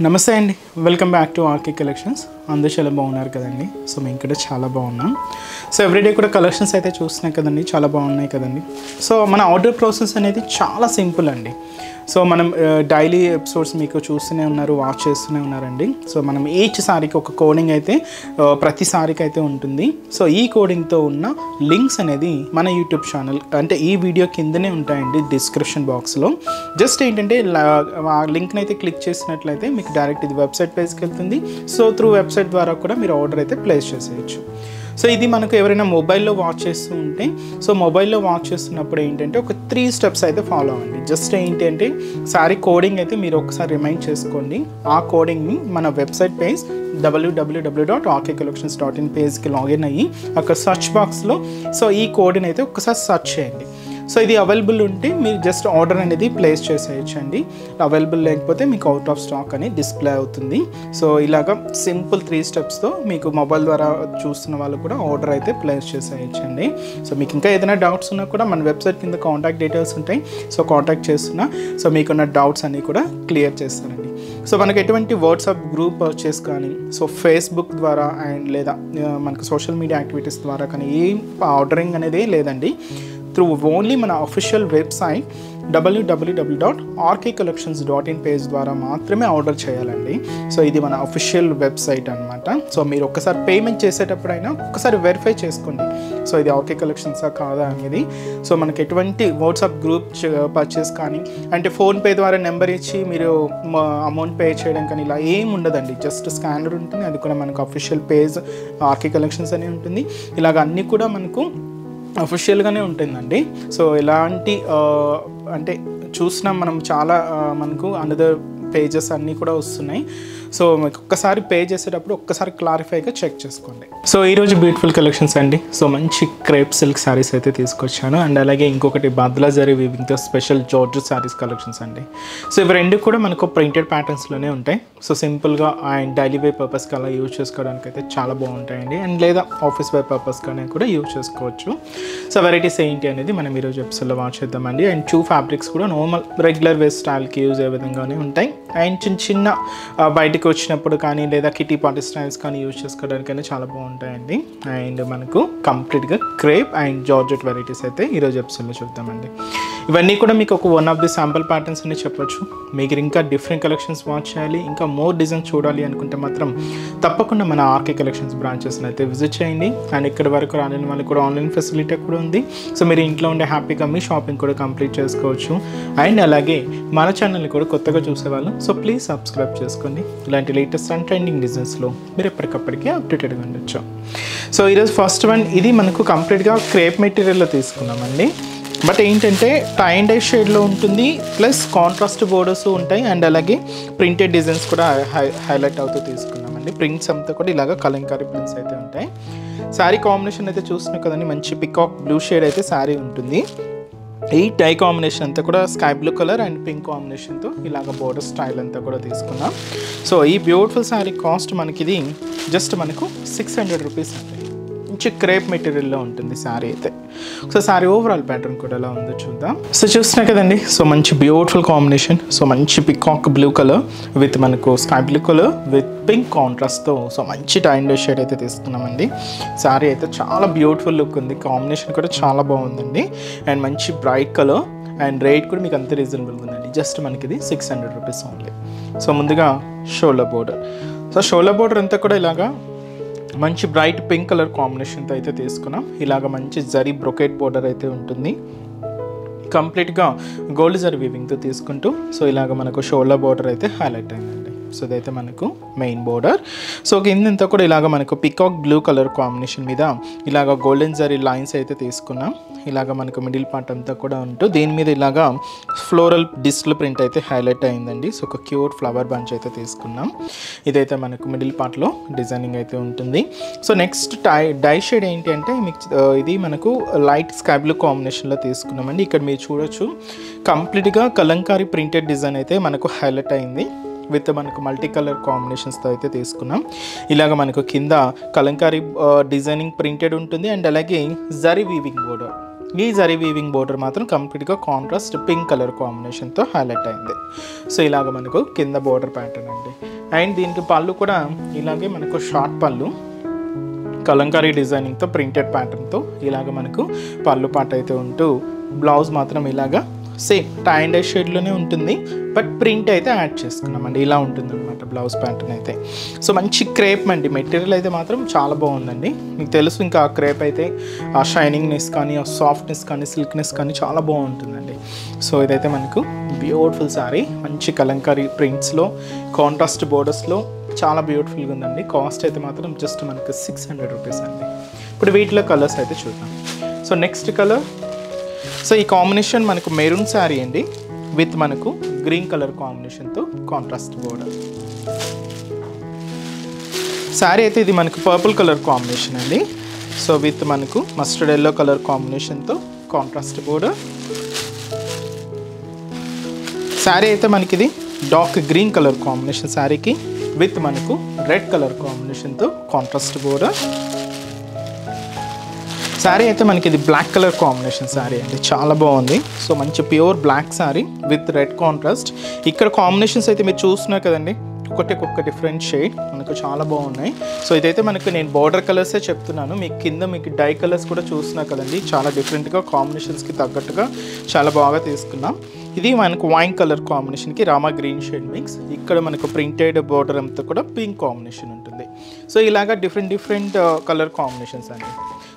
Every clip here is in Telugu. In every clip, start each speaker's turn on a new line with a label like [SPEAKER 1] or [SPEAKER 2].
[SPEAKER 1] నమస్తే అండి, welcome back to RK collections. అందరూ చాలా బాగున్నారు కదండి. సో మేము ఇక్కడ చాలా బాగున్నాం. సో ఎవ్రీడే కూడా కలెక్షన్స్ అయితే చూస్తున్నాం కదండి, చాలా బాగున్నాయి కదండి. సో మన ఆర్డర్ ప్రాసెస్ అనేది చాలా సింపుల్ అండి. సో మనం డైలీ ఎపిసోడ్స్ మీకు చూస్తూనే ఉన్నారు, వాచ్ చేస్తూనే ఉన్నారండి. సో మనం ఈచ్ సారీకి ఒక కోడింగ్ అయితే ప్రతి సారీకి అయితే ఉంటుంది. సో ఈ కోడింగ్తో ఉన్న లింక్స్ అనేది మన యూట్యూబ్ ఛానల్ అంటే ఈ వీడియో కిందనే ఉంటాయండి డిస్క్రిప్షన్ బాక్స్లో. జస్ట్ ఏంటంటే ఆ లింక్ని అయితే క్లిక్ చేసినట్లయితే మీకు డైరెక్ట్ ఇది వెబ్సైట్ పేజ్కి వెళ్తుంది. సో త్రూ వెబ్సైట్ ద్వారా కూడా మీరు ఆర్డర్ అయితే ప్లేస్ చేసేయచ్చు. సో ఇది మనకు ఎవరైనా మొబైల్లో వాచ్ చేస్తూ ఉంటే, సో మొబైల్లో వాచ్ చేస్తున్నప్పుడు ఏంటంటే ఒక 3 స్టెప్స్ అయితే ఫాలో అవ్వండి. జస్ట్ ఏంటంటే సారీ కోడింగ్ అయితే మీరు ఒకసారి రిమైండ్ చేసుకోండి. ఆ కోడింగ్ని మన వెబ్సైట్ పేజ్ www.rkcollections.in పేజ్కి లాగిన్ అయ్యి అక్కడ సర్చ్ బాక్స్లో సో ఈ కోడ్ని అయితే ఒకసారి సర్చ్ చేయండి. సో ఇది అవైలబుల్ ఉంటే మీరు జస్ట్ ఆర్డర్ అనేది ప్లేస్ చేసేయచ్చండి. అవైలబుల్ లేకపోతే మీకు అవుట్ ఆఫ్ స్టాక్ అని డిస్ప్లే అవుతుంది. సో ఇలాగ సింపుల్ 3 స్టెప్స్తో మీకు మొబైల్ ద్వారా చూస్తున్న వాళ్ళు కూడా ఆర్డర్ అయితే ప్లేస్ చేసేయచ్చండి. సో మీకు ఇంకా ఏదైనా డౌట్స్ ఉన్నా కూడా మన వెబ్సైట్ కింద కాంటాక్ట్ డీటెయిల్స్ ఉంటాయి. సో కాంటాక్ట్ చేస్తున్నా సో మీకున్న డౌట్స్ అన్నీ కూడా క్లియర్ చేస్తానండి. సో మనకు ఎటువంటి వాట్సాప్ గ్రూప్ పర్చేస్ కానీ, సో ఫేస్బుక్ ద్వారా అండ్ లేదా మనకు సోషల్ మీడియా యాక్టివిటీస్ ద్వారా కానీ ఏం ఆర్డరింగ్ అనేది లేదండి. త్రూ ఓన్లీ మన అఫీషియల్ వెబ్సైట్ www.rkcollections.in పేజ్ ద్వారా మాత్రమే ఆర్డర్ చేయాలండి. సో ఇది మన అఫీషియల్ వెబ్సైట్ అనమాట. సో మీరు ఒక్కసారి పేమెంట్ చేసేటప్పుడైనా ఒక్కసారి వెరిఫై చేసుకోండి, సో ఇది ఆర్కే కలెక్షన్సా కాదా అనేది. సో మనకి ఎటువంటి వాట్సాప్ గ్రూప్ పర్చేస్ కానీ అంటే ఫోన్పే ద్వారా నెంబర్ ఇచ్చి మీరు అమౌంట్ పే చేయడం కానీ ఇలా ఏం ఉండదండి. జస్ట్ స్కానర్ ఉంటుంది, అది కూడా మనకు అఫీషియల్ పేజ్ ఆర్కే కలెక్షన్స్ అని ఉంటుంది. ఇలాగ అన్నీ కూడా మనకు అఫీషియల్గానే ఉంటుందండి. సో ఎలాంటి అంటే చూసినాం మనం చాలా మనకు అనదర్ పేజెస్ అన్నీ కూడా వస్తున్నాయి. సో మీకు ఒక్కసారి పే చేసేటప్పుడు ఒక్కసారి క్లారిఫైగా చెక్ చేసుకోండి. సో ఈరోజు బ్యూటిఫుల్ కలెక్షన్స్ అండి. సో మంచి క్రేప్ సిల్క్ శారీస్ అయితే తీసుకొచ్చాను అండ్ అలాగే ఇంకొకటి బద్లా జరీ వీవింగ్తో స్పెషల్ జార్జెట్ శారీస్ కలెక్షన్స్ అండి. సో ఇవి రెండు కూడా మనకు ప్రింటెడ్ ప్యాటర్న్స్లోనే ఉంటాయి. సో సింపుల్గా అండ్ డైలీ వేర్ పర్పస్కి అలా యూజ్ చేసుకోవడానికి అయితే చాలా బాగుంటాయండి. అండ్ లేదా ఆఫీస్ వేర్ పర్పస్గానే కూడా యూజ్ చేసుకోవచ్చు. సో వెరైటీస్ ఏంటి అనేది మనం ఈరోజు ఎపిసోడ్లో వాచ్ చేద్దామండి. అండ్ 2 ఫ్యాబ్రిక్స్ కూడా నార్మల్ రెగ్యులర్ వేర్ స్టైల్కి యూజ్ అయ్యే విధంగానే ఉంటాయి. అండ్ చిన్న బయటకు వచ్చినప్పుడు కానీ లేదా కిటీ పార్టీ స్టైల్స్ కానీ యూజ్ చేసుకోవడానికైనా చాలా బాగుంటాయండి. అండ్ మనకు కంప్లీట్గా క్రేప్ అండ్ జార్జెట్ వెరైటీస్ అయితే ఈరోజు ఎపిసోడ్లో చూద్దామండి. ఇవన్నీ కూడా మీకు ఒక one of the sample patterns అని చెప్పొచ్చు. మీకు ఇంకా డిఫరెంట్ కలెక్షన్స్ వాచ్ చేయాలి, ఇంకా మోర్ డిజైన్స్ చూడాలి అనుకుంటే మాత్రం తప్పకుండా మన ఆర్కే కలెక్షన్స్ బ్రాంచెస్ని అయితే విజిట్ చేయండి. అండ్ ఇక్కడ వరకు రాని వాళ్ళకి కూడా ఆన్లైన్ ఫెసిలిటీ కూడా ఉంది. సో మీరు ఇంట్లో ఉండే హ్యాపీగా మీ షాపింగ్ కూడా కంప్లీట్ చేసుకోవచ్చు. అండ్ అలాగే మన ఛానల్ని కూడా కొత్తగా చూసేవాళ్ళు సో ప్లీజ్ సబ్స్క్రైబ్ చేసుకోండి. ఇలాంటి లేటెస్ట్ అండ్ ట్రెండింగ్ డిజైన్స్లో మీరు ఎప్పటికప్పటికీ అప్డేటెడ్గా ఉండొచ్చు. సో ఈరోజు ఫస్ట్ వన్ ఇది మనకు కంప్లీట్గా క్రేప్ మెటీరియల్లో తీసుకున్నామండి. బట్ ఏంటంటే టై అండ్ డై షేడ్లో ఉంటుంది, ప్లస్ కాంట్రాస్ట్ బోర్డర్స్ ఉంటాయి అండ్ అలాగే ప్రింటెడ్ డిజైన్స్ కూడా హైలైట్ అవుతూ తీసుకున్నామండి. ప్రింట్స్ అంతా కూడా ఇలాగ కలంకారీ ప్రింట్స్ అయితే ఉంటాయి. శారీ కాంబినేషన్ అయితే చూస్తున్నాం కదండి, మంచి పికాక్ బ్లూ షేడ్ అయితే శారీ ఉంటుంది. ఈ టై కాంబినేషన్ అంతా కూడా sky blue colour and pink కాంబినేషన్తో ఇలాగ బోర్డర్ స్టైల్ అంతా కూడా తీసుకున్నాం. సో ఈ బ్యూటిఫుల్ శారీ కాస్ట్ మనకి ఇది జస్ట్ మనకు 600 రూపీస్ అండి. మంచి క్రేప్ మెటీరియల్లో ఉంటుంది శారీ అయితే. సో శారీ ఓవరాల్ ప్యాటర్న్ కూడా ఎలా ఉందో చూద్దాం. సో చూస్తున్నాయి కదండి, సో మంచి బ్యూటిఫుల్ కాంబినేషన్. సో మంచి పికాక్ బ్లూ కలర్ విత్ మనకు sky blue colour with pink కాంట్రాస్ట్తో సో మంచి టై అండ్ డై షేడ్ అయితే తీసుకున్నామండి. శారీ అయితే చాలా బ్యూటిఫుల్ లుక్ ఉంది, కాంబినేషన్ కూడా చాలా బాగుందండి. అండ్ మంచి బ్రైట్ కలర్ అండ్ రేట్ కూడా మీకు అంత రీజనబుల్గా ఉందండి. జస్ట్ మనకి ఇది 600 రూపీస్ ఓన్లీ. సో ముందుగా shoulder border. So shoulder border అంతా కూడా ఇలాగా మంచి బ్రైట్ పింక్ కలర్ కాంబినేషన్తో అయితే తీసుకున్నాం. ఇలాగ మంచి జరీ బ్రొకెట్ బోర్డర్ అయితే ఉంటుంది. కంప్లీట్గా గోల్డ్ జరీ వీవింగ్తో తీసుకుంటూ సో ఇలాగ మనకు షోల్డర్ బోర్డర్ అయితే హైలైట్ అయిందండి. సో ఇదైతే మనకు మెయిన్ బోర్డర్. సో కిందంతా కూడా ఇలాగ మనకు పికాక్ బ్లూ కలర్ కాంబినేషన్ మీద ఇలాగ గోల్డెన్ జరీ లైన్స్ అయితే తీసుకున్నాం. ఇలాగ మనకు మిడిల్ పార్ట్ అంతా కూడా ఉంటూ దీని మీద ఇలాగ ఫ్లోరల్ డిజిటల్ ప్రింట్ అయితే హైలైట్ అయిందండి. సో ఒక క్యూట్ ఫ్లవర్ బంచ్ అయితే తీసుకున్నాం. ఇదైతే మనకు మిడిల్ పార్ట్లో డిజైనింగ్ అయితే ఉంటుంది. సో నెక్స్ట్ డై షేడ్ ఏంటి అంటే మీకు ఇది మనకు లైట్ స్కై బ్లూ కాంబినేషన్లో తీసుకున్నామండి. ఇక్కడ మీరు చూడొచ్చు కంప్లీట్గా కలంకారీ ప్రింటెడ్ డిజైన్ అయితే మనకు హైలైట్ అయింది. విత్ మనకు మల్టీ కలర్ కాంబినేషన్స్తో అయితే తీసుకున్నాం. ఇలాగ మనకు కింద కలంకారీ డిజైనింగ్ ప్రింటెడ్ ఉంటుంది అండ్ అలాగే జరీ వీవింగ్ బోర్డర్ ఈ జరీ వీవింగ్ బోర్డర్ మాత్రం కంప్లీట్గా కాంట్రాస్ట్ పింక్ కలర్ కాంబినేషన్తో హైలైట్ అయింది. సో ఇలాగ మనకు కింద బోర్డర్ ప్యాటర్న్ అండి. అండ్ దీనికి పళ్ళు కూడా ఇలాగే మనకు షార్ట్ పళ్ళు కలంకారీ డిజైనింగ్తో ప్రింటెడ్ ప్యాటర్న్తో ఇలాగ మనకు పళ్ళు పాట అయితే ఉంటూ బ్లౌజ్ మాత్రం ఇలాగా సేమ్ టై అండ్ డై షేడ్లోనే ఉంటుంది, బట్ ప్రింట్ అయితే యాడ్ చేసుకున్నామండి. ఇలా ఉంటుంది అనమాట బ్లౌజ్ ప్యాటర్న్ అయితే. సో మంచి క్రేప్ అండి, మెటీరియల్ అయితే మాత్రం చాలా బాగుందండి. మీకు తెలుసు ఇంకా ఆ క్రేప్ అయితే ఆ షైనింగ్నెస్ కానీ ఆ సాఫ్ట్నెస్ కానీ సిల్క్నెస్ కానీ చాలా బాగుంటుందండి. సో ఇదైతే మనకు బ్యూటిఫుల్ శారీ, మంచి కలంకారీ ప్రింట్స్లో కాంట్రాస్ట్ బోర్డర్స్లో చాలా బ్యూటిఫుల్గా ఉందండి. కాస్ట్ అయితే మాత్రం జస్ట్ మనకు 600 రూపీస్ అండి. ఇప్పుడు వీటిలో కలర్స్ అయితే చూద్దాం. సో నెక్స్ట్ కలర్, సో ఈ కాంబినేషన్ మనకు మెరూన్ శారీ అండి విత్ మనకు గ్రీన్ కలర్ కాంబినేషన్తో కాంట్రాస్ట్ బోర్డర్. శారీ అయితే ఇది మనకు పర్పుల్ కలర్ కాంబినేషన్ అండి. సో విత్ మనకు మస్టర్డ్ ఎల్లో కలర్ కాంబినేషన్తో కాంట్రాస్ట్ బోర్డర్. శారీ అయితే మనకి ఇది డార్క్ గ్రీన్ కలర్ కాంబినేషన్ శారీకి విత్ మనకు రెడ్ కలర్ కాంబినేషన్తో కాంట్రాస్ట్ బోర్డర్. శారీ అయితే మనకి ఇది బ్లాక్ కలర్ కాంబినేషన్ శారీ అండి, చాలా బాగుంది. సో మంచి pure black sari with red contrast. ఇక్కడ కాంబినేషన్స్ అయితే మీరు చూస్తున్నారు కదండి, ఒక్కొక్క డిఫరెంట్ షేడ్ మనకు చాలా బాగున్నాయి. సో ఇదైతే మనకు నేను బార్డర్ కలర్సే చెప్తున్నాను, మీకు కింద మీకు డై కలర్స్ కూడా చూస్తున్నారు కదండి, చాలా డిఫరెంట్గా కాంబినేషన్స్కి తగ్గట్టుగా చాలా బాగా తీసుకున్నాం. ఇది మనకు వైన్ కలర్ కాంబినేషన్కి రామా గ్రీన్ షేడ్ మిక్స్. ఇక్కడ మనకు ప్రింటెడ్ బార్డర్ అంతా కూడా పింక్ కాంబినేషన్ ఉంటుంది. సో ఇలాగా డిఫరెంట్ కలర్ కాంబినేషన్స్ అండి.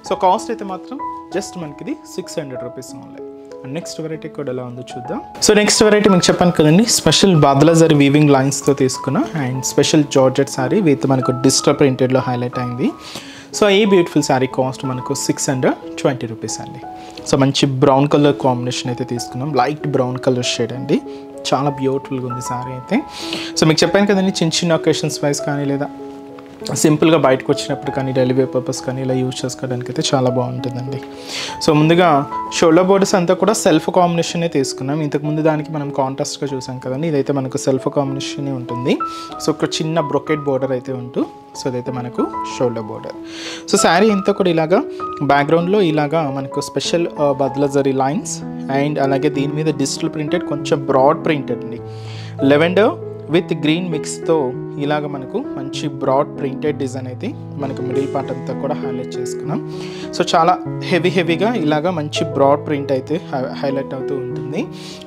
[SPEAKER 1] సో కాస్ట్ అయితే మాత్రం జస్ట్ మనకి ఇది 600 rupees only. And next variety కూడా ఎలా ఉందో చూద్దాం. సో నెక్స్ట్ వెరైటీ మీకు చెప్పాను కదండి, స్పెషల్ బాద్లా జరీ వీవింగ్ లైన్స్తో తీసుకున్న and special georgette sari with మనకు డిజిటల్ ప్రింటెడ్లో హైలైట్ అయింది. సో ఈ బ్యూటిఫుల్ శారీ కాస్ట్ మనకు 620 రూపీస్ అండి. సో మంచి బ్రౌన్ కలర్ కాంబినేషన్ అయితే తీసుకున్నాం, లైట్ బ్రౌన్ కలర్ షేడ్ అండి, చాలా బ్యూటిఫుల్గా ఉంది శారీ అయితే. సో మీకు చెప్పాను కదండి, చిన్న ఒకేషన్స్ వైజ్ కానీ లేదా సింపుల్గా బయటకు వచ్చినప్పుడు కానీ డైలీ వేర్ పర్పస్ కానీ ఇలా యూజ్ చేసుకోవడానికి అయితే చాలా బాగుంటుందండి. సో ముందుగా షోల్డర్ బోర్డర్స్ అంతా కూడా సెల్ఫ్ కాంబినేషనే తీసుకున్నాం. ఇంతకుముందు దానికి మనం కాంట్రాస్ట్గా చూసాం కదండి, ఇదైతే మనకు సెల్ఫ్ కాంబినేషనే ఉంటుంది. సో ఒక చిన్న బ్రొకెట్ బోర్డర్ అయితే ఉంటూ, సో ఇదైతే మనకు షోల్డర్ బోర్డర్. సో శారీ అంతా కూడా ఇలాగా బ్యాక్గ్రౌండ్లో ఇలాగా మనకు special Badla zari lines and అలాగే దీని మీద డిజిటల్ ప్రింటెడ్ కొంచెం బ్రాడ్ ప్రింటెడ్ అండి, లెవెండర్ విత్ గ్రీన్ మిక్స్తో ఇలాగ మనకు మంచి బ్రాడ్ ప్రింటెడ్ డిజైన్ అయితే మనకు మిడిల్ పార్ట్ అంతా కూడా హైలైట్ చేసుకున్నాం. సో చాలా హెవీగా ఇలాగ మంచి బ్రాడ్ ప్రింట్ అయితే హైలైట్ అవుతూ ఉంటుంది.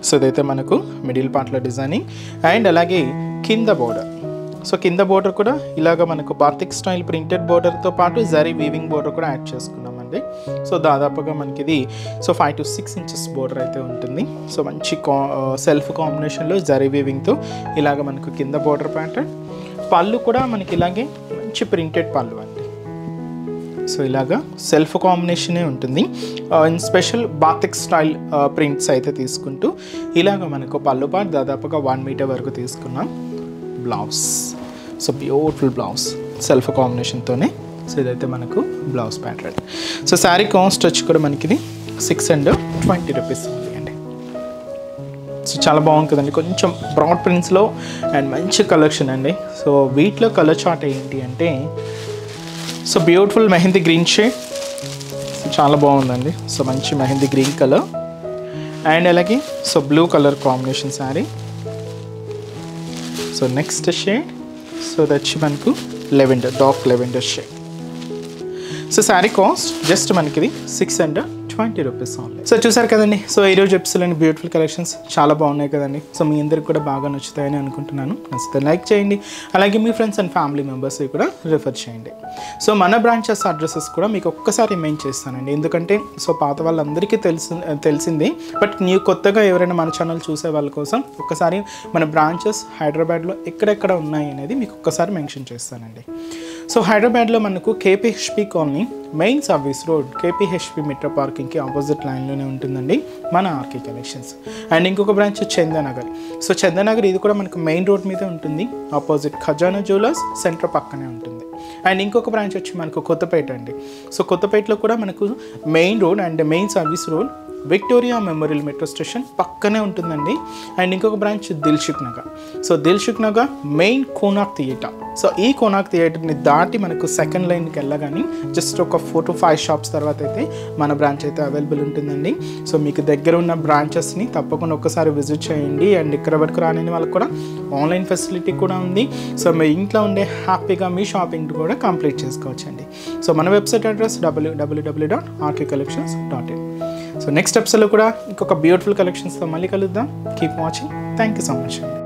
[SPEAKER 1] సో ఇదైతే మనకు మిడిల్ పార్ట్లో డిజైనింగ్ అండ్ అలాగే కింద బోర్డర్. సో కింద బోర్డర్ కూడా ఇలాగ మనకు బాతిక్ స్టైల్ ప్రింటెడ్ బోర్డర్తో పాటు జరీ వీవింగ్ బోర్డర్ కూడా యాడ్ చేసుకున్నామండి. సో దాదాపుగా మనకి ఇది 5 to 6 inches బోర్డర్ అయితే ఉంటుంది. సో మంచి సెల్ఫ్ కాంబినేషన్లో జరీ వీవింగ్తో ఇలాగ మనకు కింద బోర్డర్ ప్యాటర్న్. పళ్ళు కూడా మనకి ఇలాగే మంచి ప్రింటెడ్ పళ్ళు అండి. సో ఇలాగా సెల్ఫ్ కాంబినేషనే ఉంటుంది. స్పెషల్ బాతిక్ స్టైల్ ప్రింట్స్ అయితే తీసుకుంటూ ఇలాగ మనకు పళ్ళు పార్ట్ దాదాపుగా 1 meter వరకు తీసుకున్నాం. Blouse, so beautiful blouse self కాంబినేషన్తోనే. సో ఇదైతే మనకు blouse pattern. So sari cost వచ్చి కూడా మనకి ఇది 620 రూపీస్ ఉంది అండి. సో చాలా బాగుంటుందండి, కొంచెం బ్రాడ్ ప్రింట్స్లో అండ్ మంచి కలెక్షన్ అండి. సో వీటిలో కలర్ చార్ట్ ఏంటి అంటే, so beautiful mehndi green shade, so చాలా బాగుందండి. సో మంచి మెహందీ గ్రీన్ కలర్ అండ్ అలాగే so blue colour combination sari. So next shade, so దచ్చి మనకు lavender, dark lavender shade. So sari cost just మనకి ఇది 620 రూపీస్ ఓన్లీ. సో చూసారు కదండి, సో ఈరోజు ఎపిసోడ్లోని బ్యూటిఫుల్ కలెక్షన్స్ చాలా బాగున్నాయి కదండి. సో మీ అందరికి కూడా బాగా నచ్చుతాయని అనుకుంటున్నాను. నచ్చితే లైక్ చేయండి, అలాగే మీ ఫ్రెండ్స్ అండ్ ఫ్యామిలీ మెంబర్స్కి కూడా రిఫర్ చేయండి. సో మన బ్రాంచెస్ అడ్రసెస్ కూడా మీకు ఒక్కసారి మెయిన్ చేస్తానండి, ఎందుకంటే సో పాత వాళ్ళందరికీ తెలిసింది, బట్ కొత్తగా ఎవరైనా మన ఛానల్ చూసే వాళ్ళ కోసం ఒక్కసారి మన బ్రాంచెస్ హైదరాబాద్లో ఎక్కడెక్కడ ఉన్నాయి అనేది మీకు ఒక్కసారి మెన్షన్ చేస్తానండి. సో హైదరాబాద్లో మనకు KPHB colony main service road KPHB metro పార్కింగ్కి ఆపోజిట్ లైన్లోనే ఉంటుందండి మన ఆర్కే కలెక్షన్స్. అండ్ ఇంకొక బ్రాంచ్ చందానగర్. సో చందానగర్ ఇది కూడా మనకు మెయిన్ రోడ్ మీదే ఉంటుంది, ఆపోజిట్ ఖజానా జ్యువెలర్స్ సెంటర్ పక్కనే ఉంటుంది. అండ్ ఇంకొక బ్రాంచ్ వచ్చి మనకు కొత్తపేట అండి. సో కొత్తపేటలో కూడా మనకు main road and main service road Victoria memorial metro station పక్కనే ఉంటుందండి. అండ్ ఇంకొక branch Dilsukh Nagar. So Dilsukh Nagar main Konark theatre. So ఈ కోనార్క్ థియేటర్ని దాటి మనకు సెకండ్ లైన్కి వెళ్ళగానే జస్ట్ ఒక 4 to 5 షాప్స్ తర్వాత అయితే మన బ్రాంచ్ అయితే అవైలబుల్ ఉంటుందండి. సో మీకు దగ్గర ఉన్న బ్రాంచెస్ని తప్పకుండా ఒక్కసారి విజిట్ చేయండి. అండ్ ఇక్కడ వరకు రాని వాళ్ళకి కూడా ఆన్లైన్ ఫెసిలిటీ కూడా ఉంది. సో మీ ఇంట్లో ఉండే హ్యాపీగా మీ షాపింగ్ కూడా కంప్లీట్ చేసుకోవచ్చండి. సో మన website address www.rkcollections.in. So next ఎపిసోడ్లో కూడా ఇంకొక బ్యూటిఫుల్ కలెక్షన్స్తో మళ్ళీ కలుద్దాం. Keep watching. Thank you so much అండి.